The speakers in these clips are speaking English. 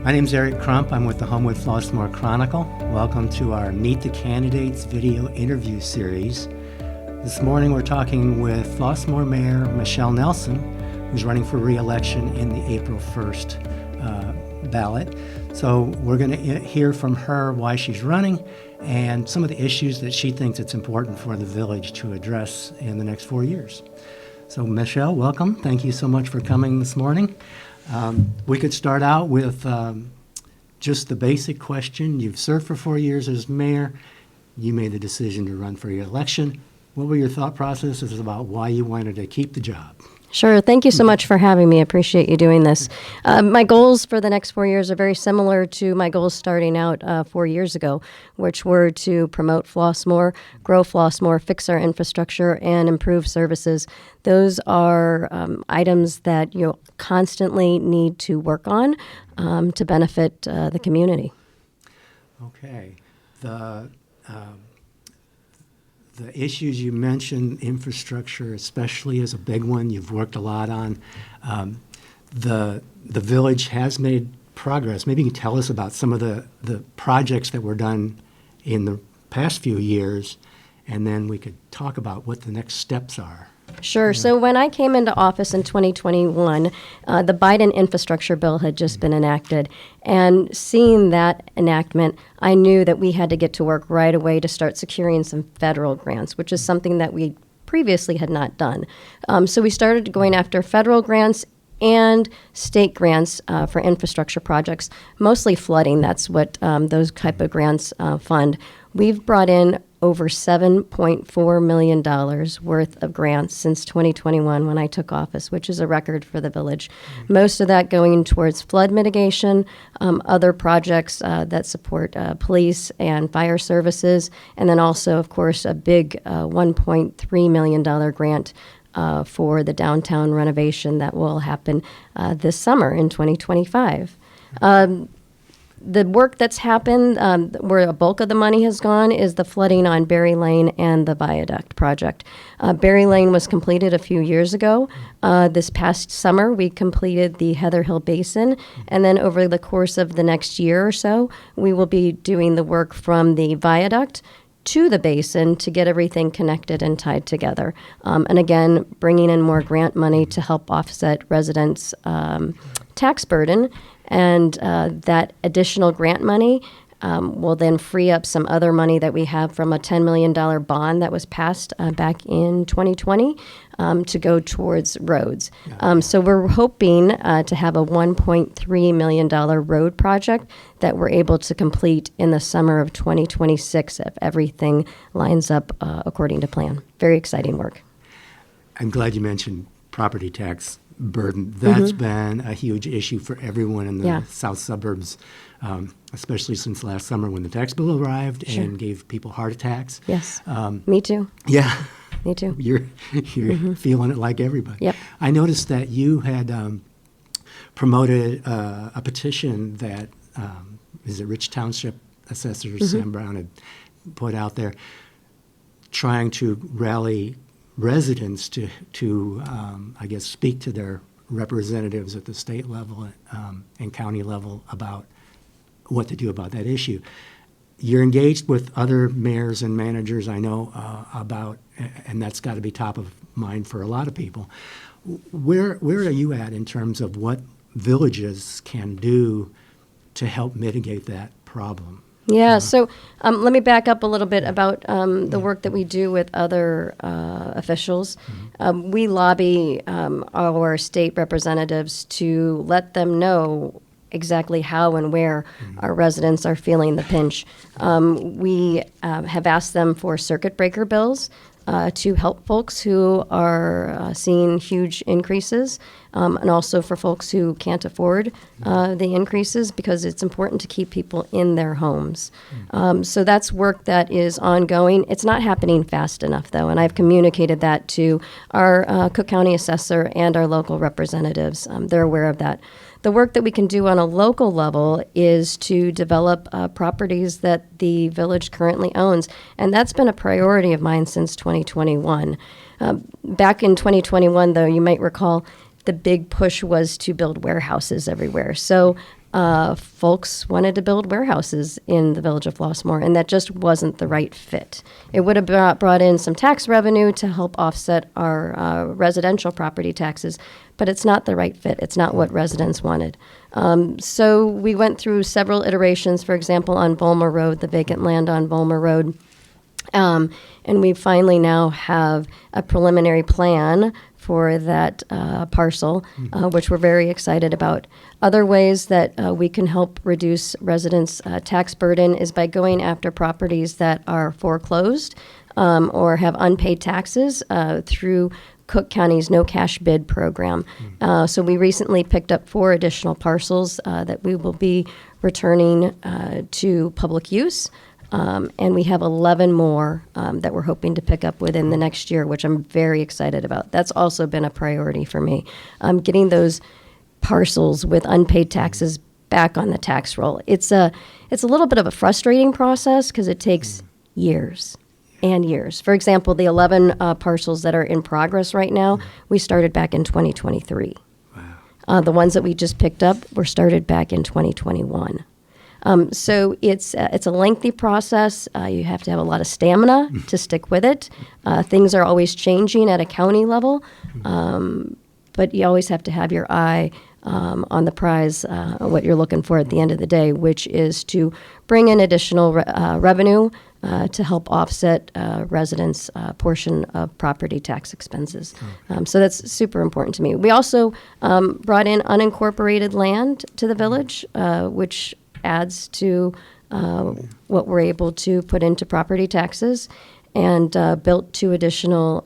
My name's Eric Crump. I'm with the Homewood-Flossmoor Chronicle. Welcome to our Meet the Candidates video interview series. This morning we're talking with Flossmoor Mayor Michelle Nelson, who's running for re-election in the April 1st ballot. So we're going to hear from her why she's running and some of the issues that she thinks it's important for the village to address in the next 4 years. So Michelle, welcome. Thank you so much for coming this morning. We could start out with just the basic question. You've served for 4 years as mayor. You made the decision to run for your election. What were your thought processes about why you wanted to keep the job? Sure. Thank you so much for having me. I appreciate you doing this. My goals for the next 4 years are very similar to my goals starting out 4 years ago, which were to promote Flossmoor, grow Flossmoor, fix our infrastructure, and improve services. Those are items that you constantly need to work on to benefit the community. Okay. The issues you mentioned, infrastructure especially, is a big one you've worked a lot on. The village has made progress. Maybe you can tell us about some of the projects that were done in the past few years, and then we could talk about what the next steps are. Sure. So when I came into office in 2021, the Biden infrastructure bill had just been enacted. And seeing that enactment, I knew that we had to get to work right away to start securing some federal grants, which is something that we previously had not done. So we started going after federal grants and state grants for infrastructure projects, mostly flooding. That's what those type of grants fund. We've brought in over $7.4 million worth of grants since 2021 when I took office, which is a record for the village. Most of that going towards flood mitigation, other projects that support police and fire services, and then also, of course, a big $1.3 million grant for the downtown renovation that will happen this summer in 2025. The work that's happened, where a bulk of the money has gone, is the flooding on Berry Lane and the viaduct project. Berry Lane was completed a few years ago. This past summer, we completed the Heather Hill Basin, and then over the course of the next year or so, we will be doing the work from the viaduct to the basin to get everything connected and tied together. And again, bringing in more grant money to help offset residents' tax burden. And that additional grant money will then free up some other money that we have from a $10 million bond that was passed back in 2020 to go towards roads. So we're hoping to have a $1.3 million road project that we're able to complete in the summer of 2026 if everything lines up according to plan. Very exciting work. I'm glad you mentioned property tax burden. That's been a huge issue for everyone in the south suburbs, especially since last summer when the tax bill arrived and gave people heart attacks. Yes, me too. Yeah. Me too. You're feeling it like everybody. Yep. I noticed that you had promoted a petition that is it Rich Township Assessor Sam Brown had put out there trying to rally residents to I guess, speak to their representatives at the state level and county level about what to do about that issue. You're engaged with other mayors and managers, I know, about, and that's got to be top of mind for a lot of people. Where are you at in terms of what villages can do to help mitigate that problem? Yeah, so let me back up a little bit about the work that we do with other officials. We lobby our state representatives to let them know exactly how and where our residents are feeling the pinch. We have asked them for circuit breaker bills to help folks who are seeing huge increases, and also for folks who can't afford the increases, because it's important to keep people in their homes. So that's work that is ongoing. It's not happening fast enough, though, and I've communicated that to our Cook County assessor and our local representatives. They're aware of that. The work that we can do on a local level is to develop properties that the village currently owns, and that's been a priority of mine since 2021. Back in 2021, though, you might recall, the big push was to build warehouses everywhere. So folks wanted to build warehouses in the village of Flossmoor, and that just wasn't the right fit. It would have brought in some tax revenue to help offset our residential property taxes, but it's not the right fit. It's not what residents wanted. So we went through several iterations, for example, on Volmer Road, the vacant land on Volmer Road. And we finally now have a preliminary plan for that parcel, which we're very excited about. Other ways that we can help reduce residents' tax burden is by going after properties that are foreclosed or have unpaid taxes through Cook County's No Cash Bid program. So we recently picked up 4 additional parcels that we will be returning to public use. And we have 11 more that we're hoping to pick up within the next year, which I'm very excited about. That's also been a priority for me. Getting those parcels with unpaid taxes back on the tax roll. It's a little bit of a frustrating process because it takes years and years. For example, the 11 parcels that are in progress right now, we started back in 2023. Wow. The ones that we just picked up were started back in 2021. So it's a lengthy process. You have to have a lot of stamina to stick with it. Things are always changing at a county level, but you always have to have your eye on the prize, what you're looking for at the end of the day, which is to bring in additional revenue to help offset residents' portion of property tax expenses. So that's super important to me. We also brought in unincorporated land to the village, which adds to what we're able to put into property taxes, and built 2 additional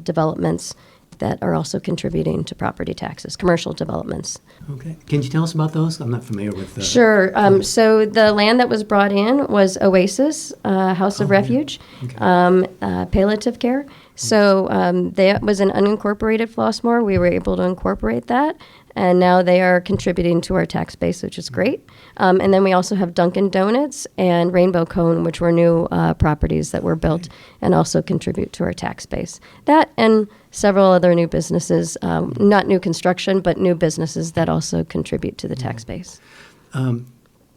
developments that are also contributing to property taxes, commercial developments. Okay. Can you tell us about those? I'm not familiar with the... Sure. So the land that was brought in was Oasis, House of Refuge, palliative care. So that was an unincorporated Flossmoor. We were able to incorporate that, and now they are contributing to our tax base, which is great. And then we also have Dunkin' Donuts and Rainbow Cone, which were new properties that were built and also contribute to our tax base. That and several other new businesses, not new construction, but new businesses that also contribute to the tax base.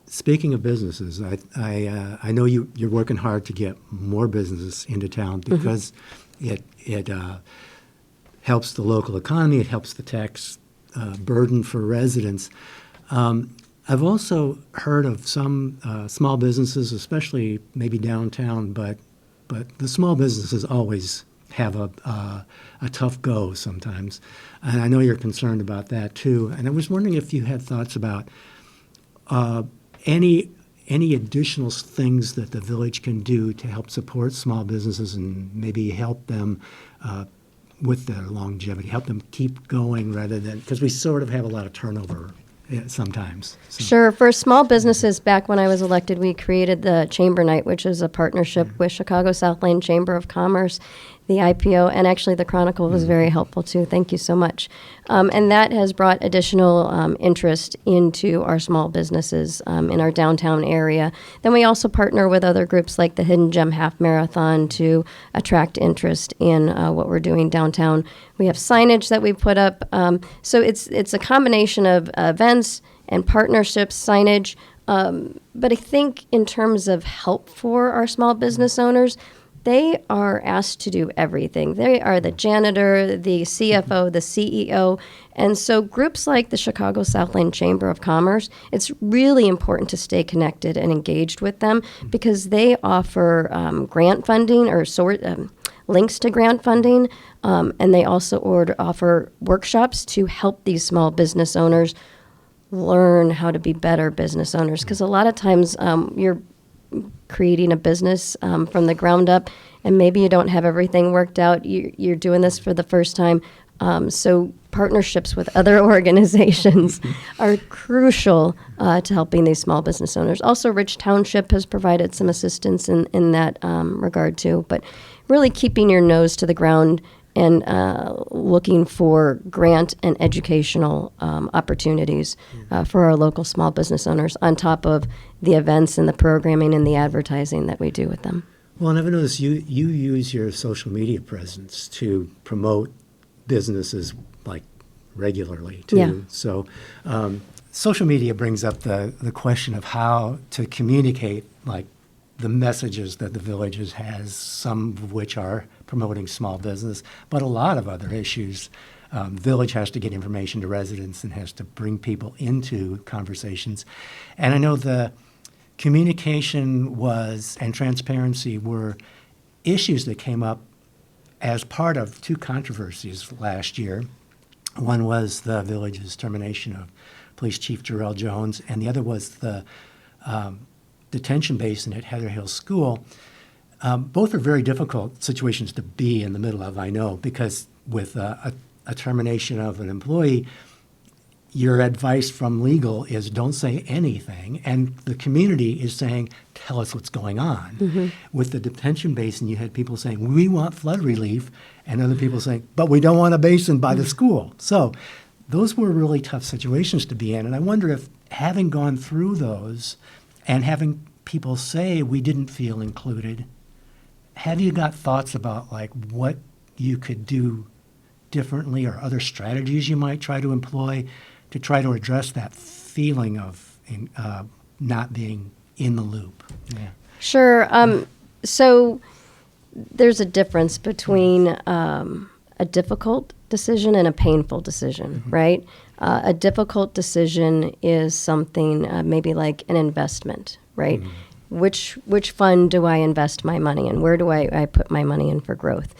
Speaking of businesses, I know you're working hard to get more businesses into town because it helps the local economy, it helps the tax burden for residents. I've also heard of some small businesses, especially maybe downtown, but the small businesses always have a tough go sometimes. And I know you're concerned about that too. And I was wondering if you had thoughts about any additional things that the village can do to help support small businesses and maybe help them with their longevity, help them keep going rather than, because we sort of have a lot of turnover sometimes. So. Sure. For small businesses, back when I was elected, we created the Chamber Night, which is a partnership with Chicago South Lane Chamber of Commerce, the IPO, and actually the Chronicle was very helpful too. Thank you so much. And that has brought additional interest into our small businesses in our downtown area. Then we also partner with other groups like the Hidden Gem Half Marathon to attract interest in what we're doing downtown. We have signage that we put up. So it's a combination of events and partnerships, signage. But I think in terms of help for our small business owners, they are asked to do everything. They are the janitor, the CFO, the CEO. And so groups like the Chicago South Lane Chamber of Commerce, it's really important to stay connected and engaged with them because they offer grant funding or links to grant funding. And they also offer workshops to help these small business owners learn how to be better business owners. Because a lot of times you're creating a business from the ground up, and maybe you don't have everything worked out. You're doing this for the first time. So partnerships with other organizations are crucial to helping these small business owners. Also, Rich Township has provided some assistance in that regard too. But really keeping your nose to the ground and looking for grant and educational opportunities for our local small business owners on top of the events and the programming and the advertising that we do with them. Well, and I've noticed you use your social media presence to promote businesses like regularly too. Yeah. So social media brings up the question of how to communicate, like, the messages that the villages has, some of which are promoting small business, but a lot of other issues. Village has to get information to residents and has to bring people into conversations. And I know the communication and transparency were issues that came up as part of two controversies last year. One was the village's termination of Police Chief Jarrell Jones, and the other was the detention basin at Heather Hill School. Both are very difficult situations to be in the middle of, I know, because with a termination of an employee, your advice from legal is don't say anything, and the community is saying, tell us what's going on. Mm-hmm. With the detention basin, you had people saying, we want flood relief, and other people saying, but we don't want a basin by the school. So those were really tough situations to be in, and I wonder if having gone through those and having people say we didn't feel included, have you got thoughts about like what you could do differently or other strategies you might try to employ to try to address that feeling of not being in the loop? Yeah. Sure. So there's a difference between a difficult decision and a painful decision, mm-hmm. right? A difficult decision is something maybe like an investment, right? Mm-hmm. Which fund do I invest my money in? Where do I put my money in for growth?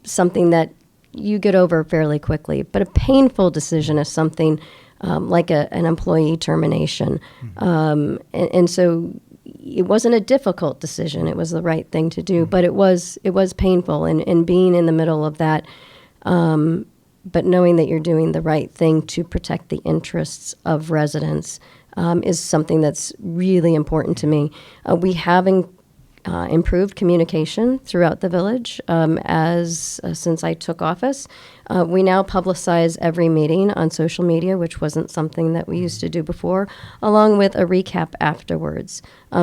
Something that you get over fairly quickly. But a painful decision is something like an employee termination. Mm-hmm. And so it wasn't a difficult decision. It was the right thing to do, mm-hmm. but it was painful. And being in the middle of that, but knowing that you're doing the right thing to protect the interests of residents is something that's really important to me. We have improved communication throughout the village since I took office. We now publicize every meeting on social media, which wasn't something that we used to do before, along with a recap afterwards.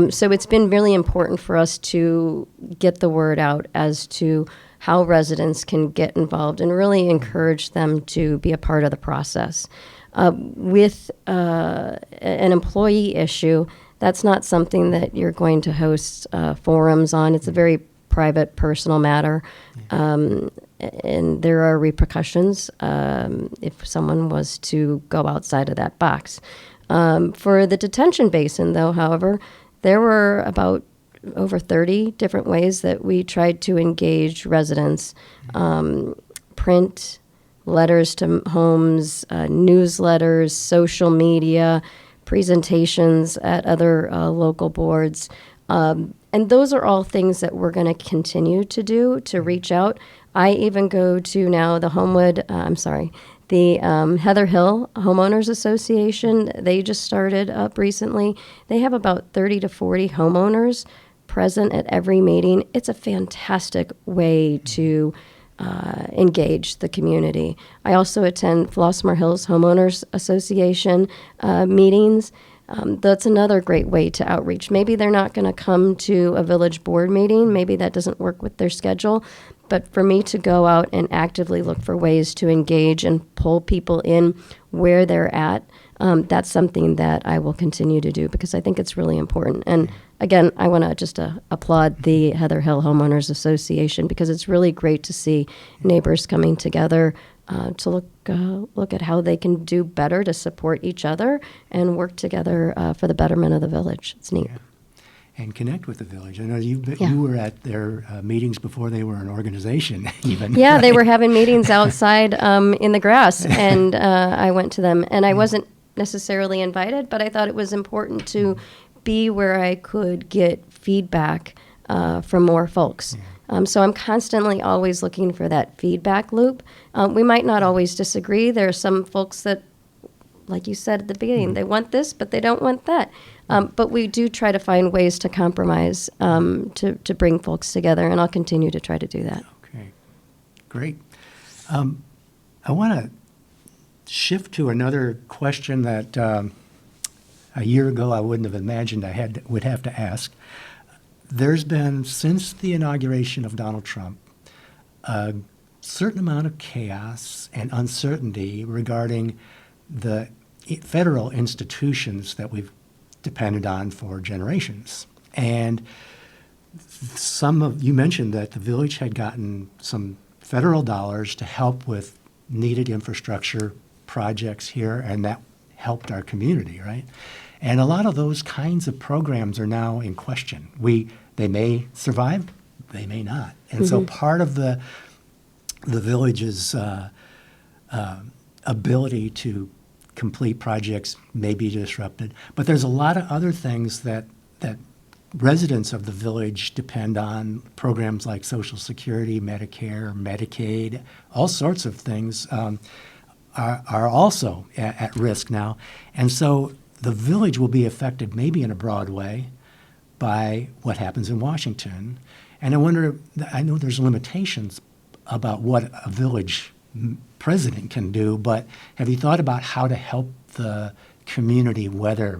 So it's been really important for us to get the word out as to how residents can get involved and really encourage them to be a part of the process. With an employee issue, that's not something that you're going to host forums on. It's a very private, personal matter, and there are repercussions if someone was to go outside of that box. For the detention basin, though, however, there were about over 30 different ways that we tried to engage residents. Print, letters to homes, newsletters, social media, presentations at other local boards. And those are all things that we're going to continue to do to reach out. I even go to now the Heather Hill Homeowners Association. They just started up recently. They have about 30 to 40 homeowners present at every meeting. It's a fantastic way to engage the community. I also attend Flossmoor Hills Homeowners Association meetings. That's another great way to outreach. Maybe they're not going to come to a village board meeting. Maybe that doesn't work with their schedule. But for me to go out and actively look for ways to engage and pull people in where they're at, that's something that I will continue to do because I think it's really important. And again, I want to just applaud the Heather Hill Homeowners Association because it's really great to see neighbors coming together to look at how they can do better to support each other and work together for the betterment of the village. It's neat. Yeah. And connect with the village. I know you were at their meetings before they were an organization, even. Yeah, right? They were having meetings outside in the grass, and I went to them. And I wasn't necessarily invited, but I thought it was important to be where I could get feedback from more folks. So I'm constantly always looking for that feedback loop. We might not always disagree. There are some folks that, like you said at the beginning, they want this, but they don't want that. But we do try to find ways to compromise to bring folks together, and I'll continue to try to do that. Okay, great. I want to shift to another question that a year ago I wouldn't have imagined would have to ask. There's been, since the inauguration of Donald Trump, a certain amount of chaos and uncertainty regarding the federal institutions that we've depended on for generations. And you mentioned that the village had gotten some federal dollars to help with needed infrastructure projects here, and that helped our community, right? And a lot of those kinds of programs are now in question. They may survive, they may not. And so part of the village's ability to complete projects may be disrupted. But there's a lot of other things that residents of the village depend on, programs like Social Security, Medicare, Medicaid, all sorts of things are also at risk now. And so the village will be affected maybe in a broad way by what happens in Washington. And I know there's limitations about what a village president can do, but have you thought about how to help the community weather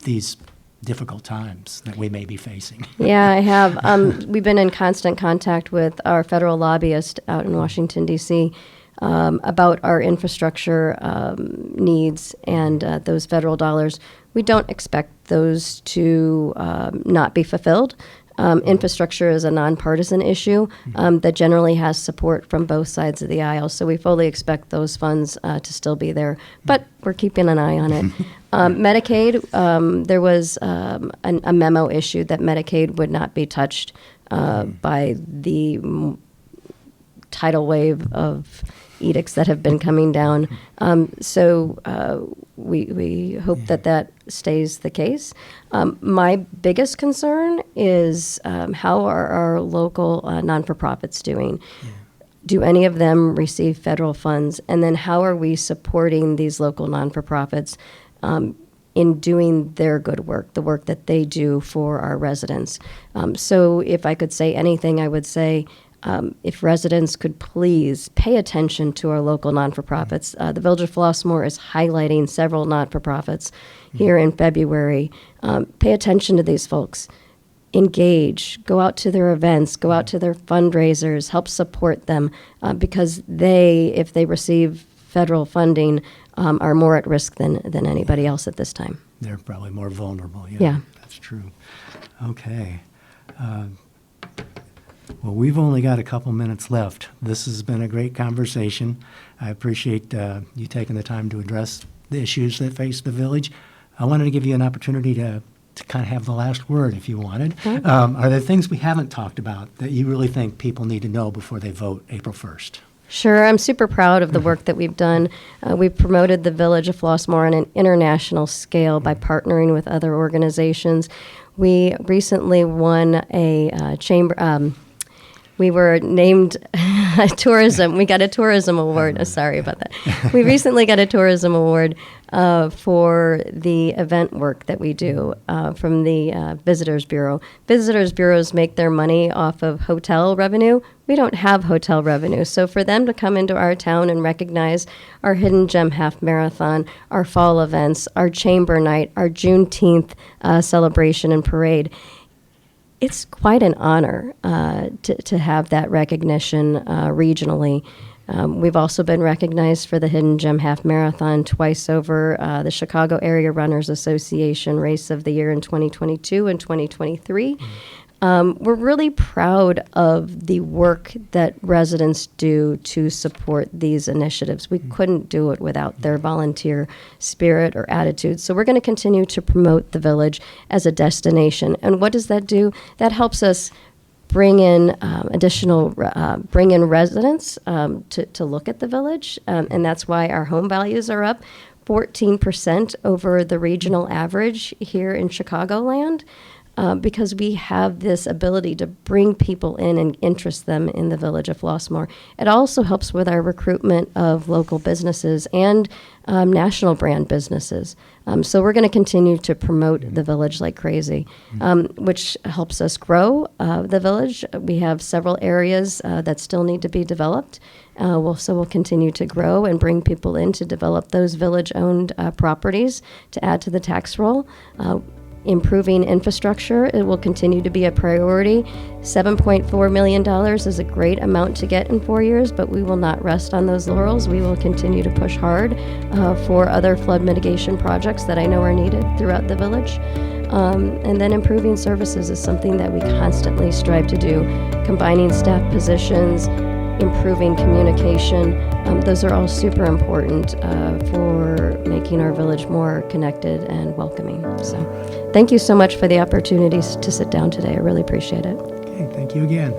these difficult times that we may be facing? Yeah, I have. We've been in constant contact with our federal lobbyist out in Washington, D.C., about our infrastructure needs and those federal dollars. We don't expect those to not be fulfilled. Infrastructure is a nonpartisan issue that generally has support from both sides of the aisle, so we fully expect those funds to still be there, but we're keeping an eye on it. Medicaid, there was a memo issued that Medicaid would not be touched by the tidal wave of edicts that have been coming down. So we hope that stays the case. My biggest concern is how are our local non-for-profits doing? Yeah. Do any of them receive federal funds? And then how are we supporting these local non-for-profits in doing their good work, the work that they do for our residents? So if I could say anything, I would say if residents could please pay attention to our local non-for-profits. The Village of Flossmoor is highlighting several non-for-profits here in February. Pay attention to these folks. Engage. Go out to their events. Go out to their fundraisers. Help support them because if they receive federal funding, are more at risk than anybody else at this time. They're probably more vulnerable. Yeah. That's true. Okay. Well, we've only got a couple minutes left. This has been a great conversation. I appreciate you taking the time to address the issues that face the village. I wanted to give you an opportunity to kind of have the last word if you wanted. Okay. Are there things we haven't talked about that you really think people need to know before they vote April 1st? Sure. I'm super proud of the work that we've done. We've promoted the Village of Flossmoor on an international scale by partnering with other organizations. We recently won a chamber... we were named tourism. We got a tourism award. Sorry about that. We recently got a tourism award for the event work that we do from the Visitors Bureau. Visitors Bureaus make their money off of hotel revenue. We don't have hotel revenue. So for them to come into our town and recognize our Hidden Gem Half Marathon, our fall events, our Chamber Night, our Juneteenth celebration and parade, it's quite an honor to have that recognition regionally. We've also been recognized for the Hidden Gem Half Marathon twice over, the Chicago Area Runners Association Race of the Year in 2022 and 2023. We're really proud of the work that residents do to support these initiatives. We couldn't do it without their volunteer spirit or attitude. So we're going to continue to promote the village as a destination. And what does that do? That helps us bring in residents to look at the village. And that's why our home values are up 14% over the regional average here in Chicagoland. Because we have this ability to bring people in and interest them in the Village of Flossmoor. It also helps with our recruitment of local businesses and national brand businesses. So we're going to continue to promote the village like crazy, which helps us grow the village. We have several areas that still need to be developed. So we'll continue to grow and bring people in to develop those village-owned properties to add to the tax roll. improving infrastructure. It will continue to be a priority. $7.4 million is a great amount to get in 4 years, but we will not rest on those laurels. We will continue to push hard for other flood mitigation projects that I know are needed throughout the village. And then improving services is something that we constantly strive to do, combining staff positions, improving communication. Those are all super important for making our village more connected and welcoming. So thank you so much for the opportunities to sit down today. I really appreciate it. Okay, thank you again.